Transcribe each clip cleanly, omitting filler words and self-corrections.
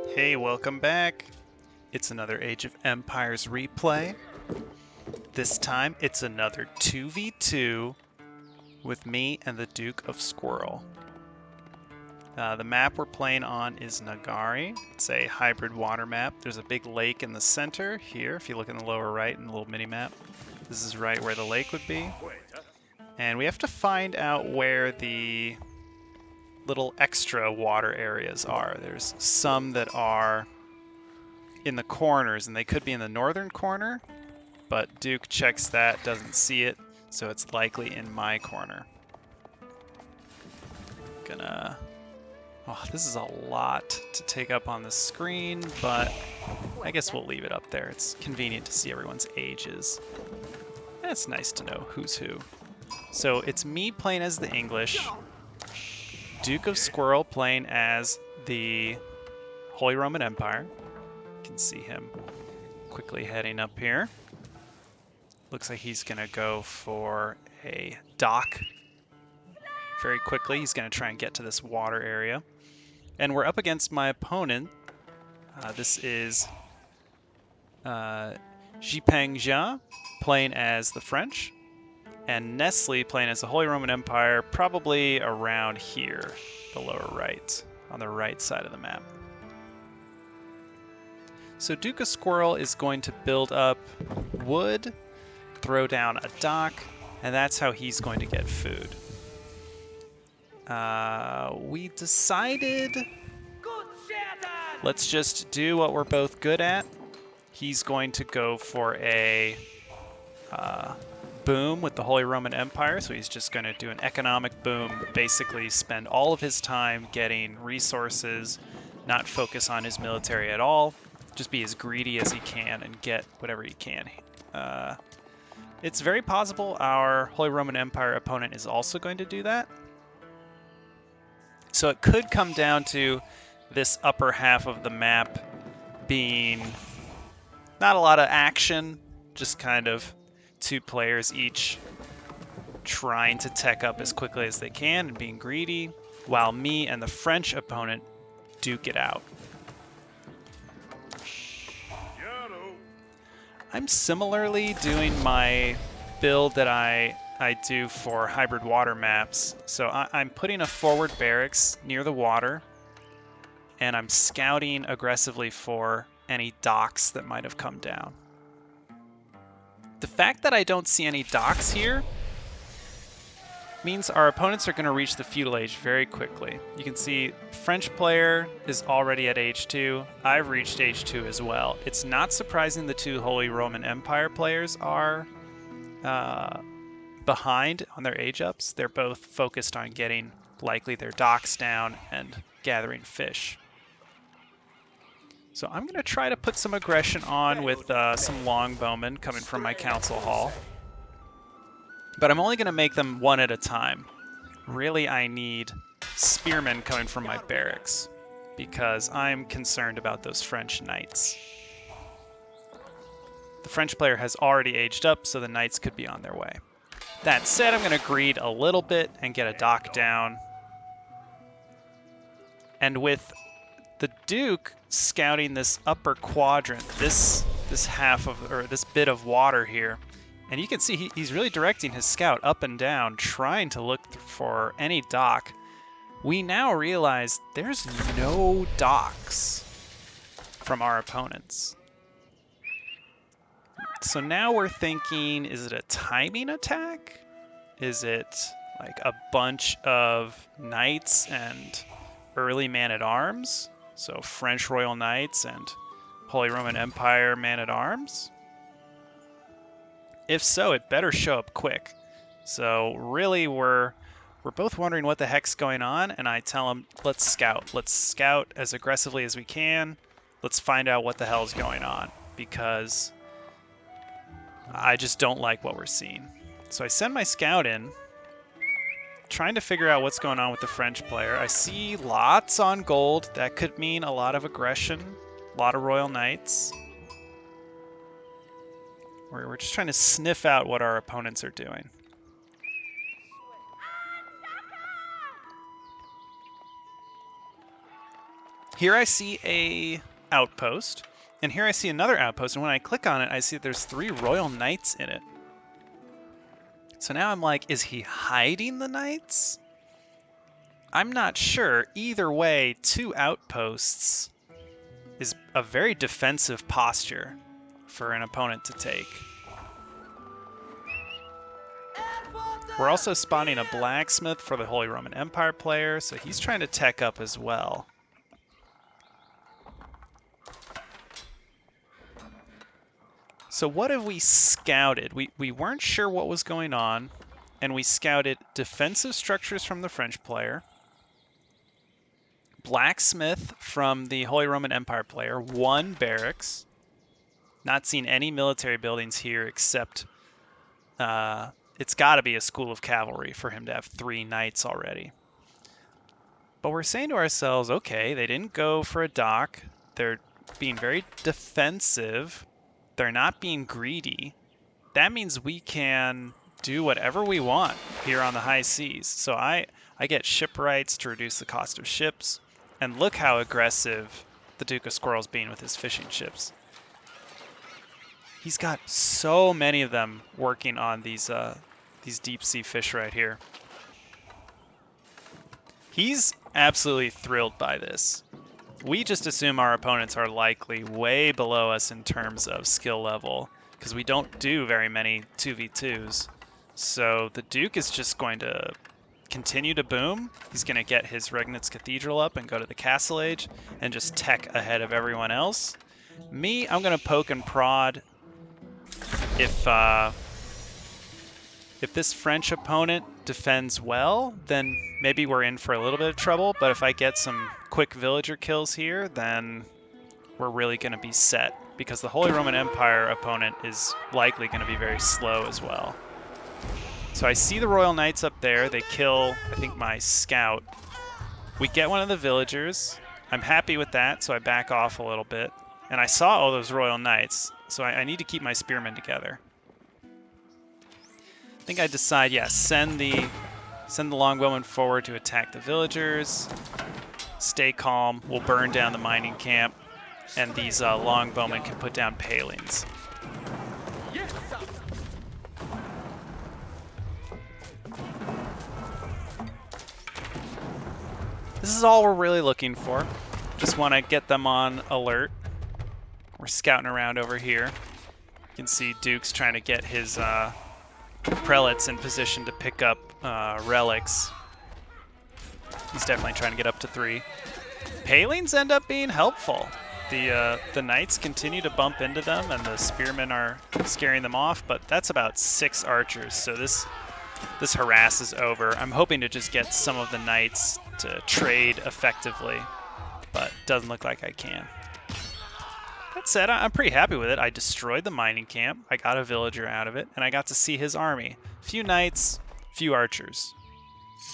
Hey, welcome back. It's another Age of Empires replay. This time it's another 2v2 with me and the Duke of Squirrel. The map we're playing on is Nagari. It's a hybrid water map. There's a big lake in the center here, if you look in the lower right in the little mini-map. This is right where the lake would be. And we have to find out where the little extra water areas are. There's some that are in the corners, and they could be in the northern corner, but Duke checks that, doesn't see it, so it's likely in my corner. Oh, this is a lot to take up on the screen, but I guess we'll leave it up there. It's convenient to see everyone's ages. And it's nice to know who's who. So it's me playing as the English, Duke of Squirrel playing as the Holy Roman Empire. You can see him quickly heading up here. Looks like he's gonna go for a dock very quickly. He's gonna try and get to this water area. And we're up against my opponent. This is Jipeng Jia playing as the French, and Nestle playing as the Holy Roman Empire, probably around here, the lower right, on the right side of the map. So Duke of Squirrel is going to build up wood, throw down a dock, and that's how he's going to get food. We decided, let's just do what we're both good at. He's going to go for a boom with the Holy Roman Empire, so he's just going to do an economic boom, basically spend all of his time getting resources, not focus on his military at all, just be as greedy as he can and get whatever he can. It's very possible our Holy Roman Empire opponent is also going to do that. So it could come down to this upper half of the map being not a lot of action, just kind of two players each trying to tech up as quickly as they can and being greedy, while me and the French opponent duke it out. I'm similarly doing my build that I do for hybrid water maps. So I'm putting a forward barracks near the water, and I'm scouting aggressively for any docks that might have come down. The fact that I don't see any docks here means our opponents are going to reach the feudal age very quickly. You can see French player is already at age 2. I've reached age 2 as well. It's not surprising the two Holy Roman Empire players are behind on their age ups. They're both focused on getting likely their docks down and gathering fish. So I'm going to try to put some aggression on with some longbowmen coming from my council hall. But I'm only going to make them one at a time. Really, I need spearmen coming from my barracks, because I'm concerned about those French knights. The French player has already aged up, so the knights could be on their way. That said, I'm going to greed a little bit and get a dock down. And with the Duke scouting this upper quadrant, this half of, or this bit of water here, and you can see he's really directing his scout up and down, trying to look for any dock. We now realize there's no docks from our opponents. So now we're thinking, is it a timing attack? Is it like a bunch of knights and early man-at-arms? So French Royal Knights and Holy Roman Empire man-at-arms? If so, it better show up quick. So really, we're both wondering what the heck's going on, and I tell him, let's scout. Let's scout as aggressively as we can. Let's find out what the hell's going on, because I just don't like what we're seeing. So I send my scout in, trying to figure out what's going on with the French player. I see lots on gold. That could mean a lot of aggression, a lot of Royal Knights. We're just trying to sniff out what our opponents are doing. Here I see a outpost, and here I see another outpost, and when I click on it, I see that there's 3 Royal Knights in it. So now I'm like, is he hiding the knights? I'm not sure. Either way, 2 outposts is a very defensive posture for an opponent to take. We're also spawning a blacksmith for the Holy Roman Empire player, so he's trying to tech up as well. So what have we scouted? We weren't sure what was going on, and we scouted defensive structures from the French player, blacksmith from the Holy Roman Empire player, 1 barracks, not seen any military buildings here except it's got to be a school of cavalry for him to have 3 knights already. But we're saying to ourselves, okay, they didn't go for a dock. They're being very defensive. They're not being greedy. That means we can do whatever we want here on the high seas. So I get ship rights to reduce the cost of ships. And look how aggressive the Duke of Squirrel's being with his fishing ships. He's got so many of them working on these deep sea fish right here. He's absolutely thrilled by this. We just assume our opponents are likely way below us in terms of skill level because we don't do very many 2v2s. So the Duke is just going to continue to boom. He's going to get his Regnitz Cathedral up and go to the Castle Age and just tech ahead of everyone else. Me, I'm going to poke and prod. If this French opponent defends well, then maybe we're in for a little bit of trouble. But if I get some quick villager kills here, then we're really going to be set. Because the Holy Roman Empire opponent is likely going to be very slow as well. So I see the Royal Knights up there. They kill, I think, my scout. We get one of the villagers. I'm happy with that, so I back off a little bit. And I saw all those Royal Knights, so I need to keep my spearmen together. I think I decide, yeah, send the longbowmen forward to attack the villagers. Stay calm. We'll burn down the mining camp, and these longbowmen can put down palings. This is all we're really looking for. Just want to get them on alert. We're scouting around over here. You can see Duke's trying to get his prelates in position to pick up relics. He's definitely trying to get up to 3. Palings end up being helpful. The knights continue to bump into them, and the spearmen are scaring them off, but that's about 6 archers, so this harass is over. I'm hoping to just get some of the knights to trade effectively, but doesn't look like I can. That said, I'm pretty happy with it. I destroyed the mining camp, I got a villager out of it, and I got to see his army. Few knights, few archers.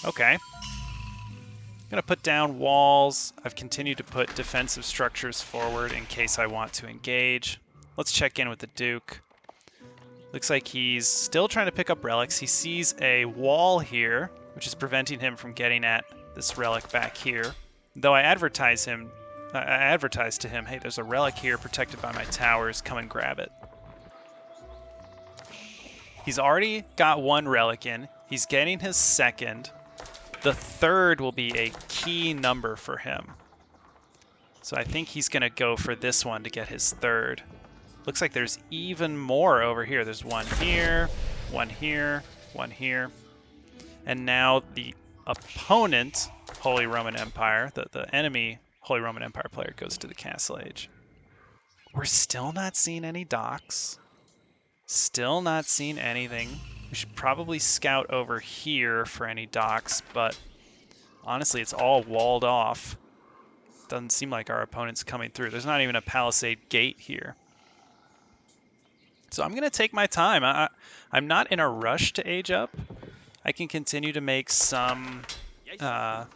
Okay. I'm gonna put down walls. I've continued to put defensive structures forward in case I want to engage. Let's check in with the Duke. Looks like he's still trying to pick up relics. He sees a wall here, which is preventing him from getting at this relic back here. Though I advertised to him, hey, there's a relic here protected by my towers, come and grab it. He's already got 1 relic in. He's getting his 2nd. The 3rd will be a key number for him. So I think he's going to go for this one to get his 3rd. Looks like there's even more over here. There's 1 here, 1 here, 1 here. And now the opponent, Holy Roman Empire, the enemy Holy Roman Empire player, goes to the Castle Age. We're still not seeing any docks. Still not seeing anything. We should probably scout over here for any docks, but honestly, it's all walled off. Doesn't seem like our opponent's coming through. There's not even a palisade gate here. So I'm going to take my time. I'm not in a rush to age up. I can continue to make some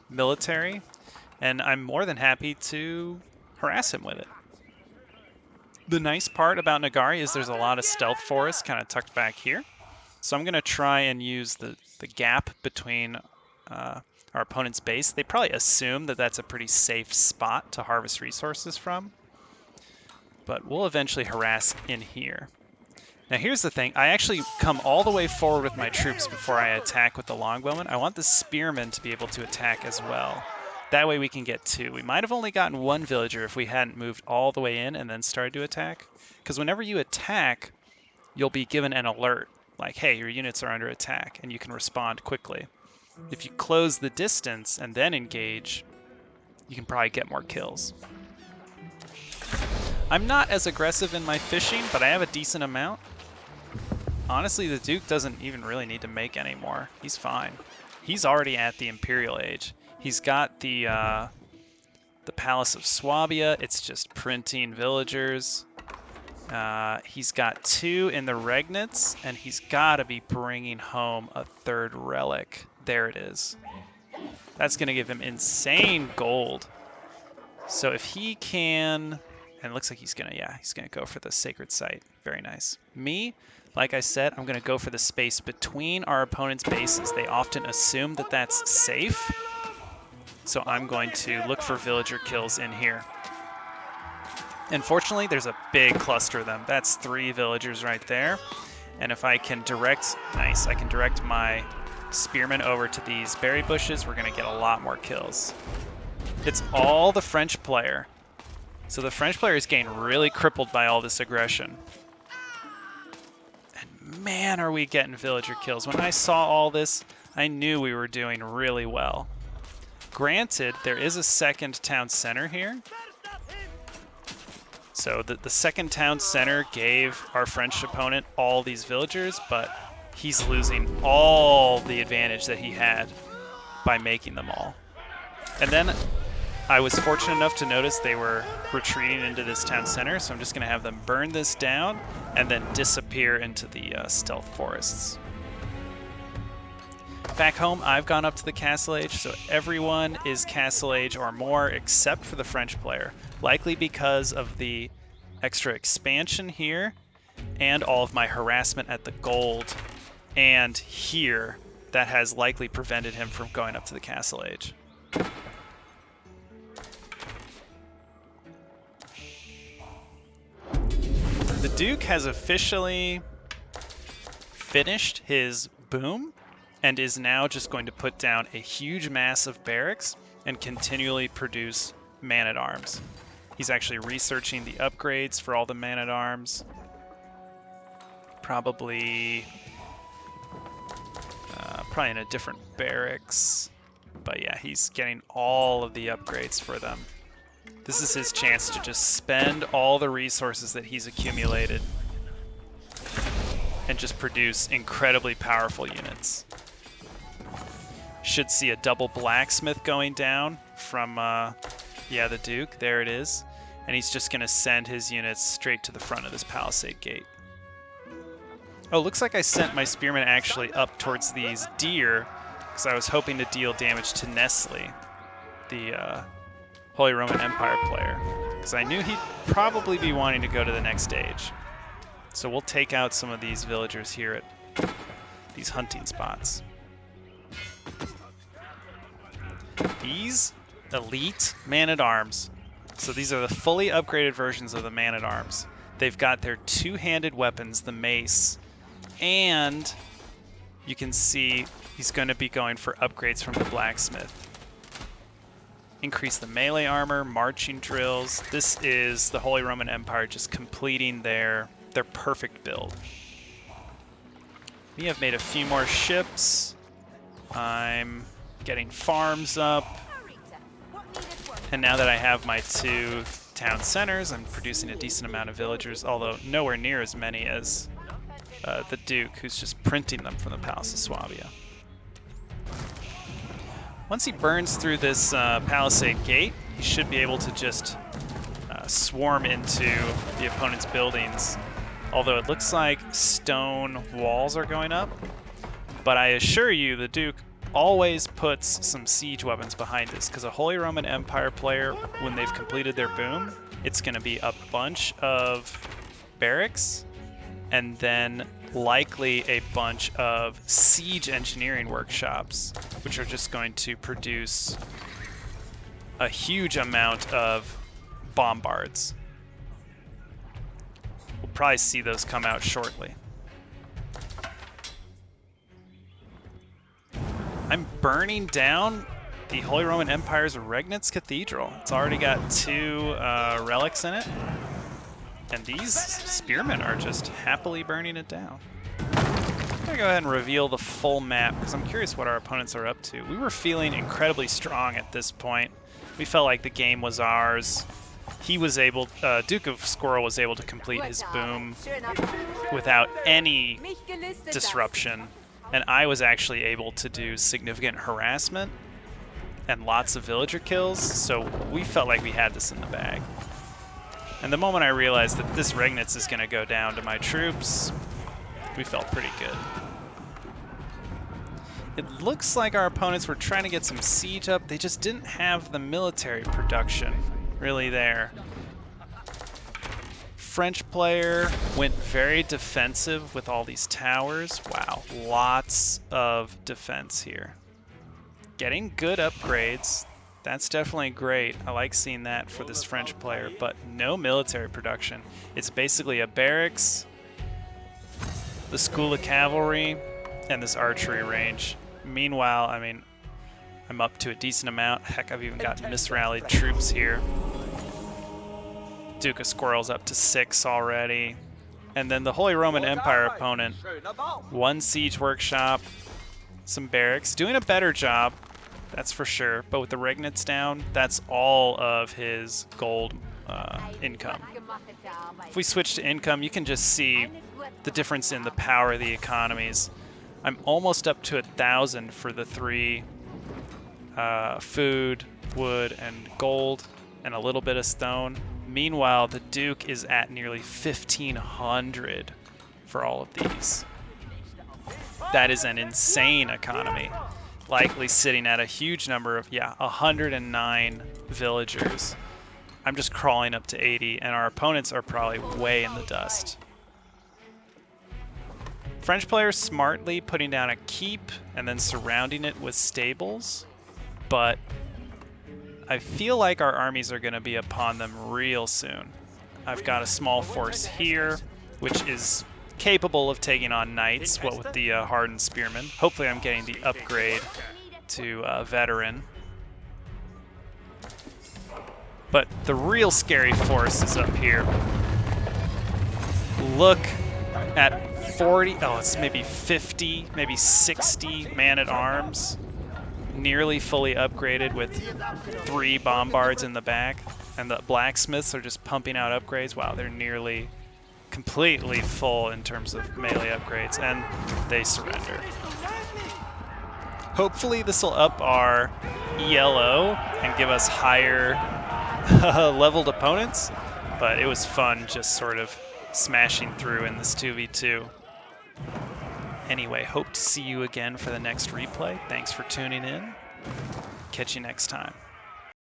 military, and I'm more than happy to harass him with it. The nice part about Nagari is there's a lot of stealth forest kind of tucked back here. So I'm going to try and use the gap between our opponent's base. They probably assume that that's a pretty safe spot to harvest resources from. But we'll eventually harass in here. Now here's the thing, I actually come all the way forward with my troops before I attack with the longbowmen. I want the spearmen to be able to attack as well. That way we can get 2. We might have only gotten 1 villager if we hadn't moved all the way in and then started to attack. Because whenever you attack, you'll be given an alert, like, hey, your units are under attack, and you can respond quickly. If you close the distance and then engage, you can probably get more kills. I'm not as aggressive in my fishing, but I have a decent amount. Honestly, the Duke doesn't even really need to make any more. He's fine. He's already at the Imperial Age. He's got the Palace of Swabia. It's just printing villagers. He's got 2 in the Regnants, and he's got to be bringing home a 3rd relic. There it is. That's going to give him insane gold. So if he can... And it looks like he's gonna go for the sacred site. Very nice. Me, like I said, I'm gonna go for the space between our opponent's bases. They often assume that that's safe. So I'm going to look for villager kills in here. Unfortunately, there's a big cluster of them. That's 3 villagers right there. And if I can direct, I can direct my spearmen over to these berry bushes, we're gonna get a lot more kills. It's all the French player. So the French player is getting really crippled by all this aggression. And man, are we getting villager kills. When I saw all this, I knew we were doing really well. Granted, there is a second town center here. So the second town center gave our French opponent all these villagers, but he's losing all the advantage that he had by making them all. And then I was fortunate enough to notice they were retreating into this town center, so I'm just going to have them burn this down and then disappear into the stealth forests. Back home, I've gone up to the Castle Age, so everyone is Castle Age or more except for the French player, likely because of the extra expansion here and all of my harassment at the gold and here that has likely prevented him from going up to the Castle Age. The Duke has officially finished his boom and is now just going to put down a huge mass of barracks and continually produce man-at-arms. He's actually researching the upgrades for all the man-at-arms. Probably in a different barracks. But yeah, he's getting all of the upgrades for them. This is his chance to just spend all the resources that he's accumulated and just produce incredibly powerful units. Should see a double blacksmith going down from, the Duke. There it is. And he's just going to send his units straight to the front of this palisade gate. Oh, looks like I sent my spearmen actually up towards these deer because I was hoping to deal damage to Nestle, the Holy Roman Empire player, because I knew he'd probably be wanting to go to the next stage. So we'll take out some of these villagers here at these hunting spots. These elite man-at-arms. So these are the fully upgraded versions of the man-at-arms. They've got their two-handed weapons, the mace, and you can see he's going to be going for upgrades from the blacksmith. Increase the melee armor, marching drills. This is the Holy Roman Empire just completing their perfect build. We have made a few more ships. I'm getting farms up. And now that I have my 2 town centers, I'm producing a decent amount of villagers, although nowhere near as many as the Duke, who's just printing them from the Palace of Swabia. Once he burns through this palisade gate, he should be able to just swarm into the opponent's buildings. Although it looks like stone walls are going up. But I assure you, the Duke always puts some siege weapons behind this, because a Holy Roman Empire player, when they've completed their boom, it's going to be a bunch of barracks and then likely a bunch of siege engineering workshops, which are just going to produce a huge amount of bombards. We'll probably see those come out shortly. I'm burning down the Holy Roman Empire's Regnitz Cathedral. It's already got 2 relics in it. And these spearmen are just happily burning it down. I'm gonna go ahead and reveal the full map because I'm curious what our opponents are up to. We were feeling incredibly strong at this point. We felt like the game was ours. He was able, Duke of Squirrel was able to complete his boom without any disruption. And I was actually able to do significant harassment and lots of villager kills, so we felt like we had this in the bag. And the moment I realized that this Regnitz is going to go down to my troops, we felt pretty good. It looks like our opponents were trying to get some siege up. They just didn't have the military production really there. French player went very defensive with all these towers. Wow, lots of defense here. Getting good upgrades. That's definitely great. I like seeing that for this French player, but no military production. It's basically a barracks, the School of Cavalry, and this archery range. Meanwhile, I mean, I'm up to a decent amount. Heck, I've even got misrallied troops here. Duke of Squirrel's up to 6 already. And then the Holy Roman Empire opponent, 1 siege workshop, some barracks, doing a better job. That's for sure, but with the Regnitz down, that's all of his gold income. If we switch to income, you can just see the difference in the power of the economies. I'm almost up to 1,000 for the 3 food, wood, and gold, and a little bit of stone. Meanwhile, the Duke is at nearly 1,500 for all of these. That is an insane economy. Likely sitting at a huge number of, 109 villagers. I'm just crawling up to 80, and our opponents are probably way in the dust. French players smartly putting down a keep and then surrounding it with stables, but I feel like our armies are going to be upon them real soon. I've got a small force here, which is capable of taking on knights, what with the hardened spearmen. Hopefully I'm getting the upgrade to veteran. But the real scary force is up here. Look at 40, oh, it's maybe 50, maybe 60 man-at-arms. Nearly fully upgraded with 3 bombards in the back. And the blacksmiths are just pumping out upgrades. Wow, they're nearly completely full in terms of melee upgrades, and they surrender. Hopefully this will up our ELO and give us higher leveled opponents, but it was fun just sort of smashing through in this 2v2. Anyway, hope to see you again for the next replay. Thanks for tuning in. Catch you next time.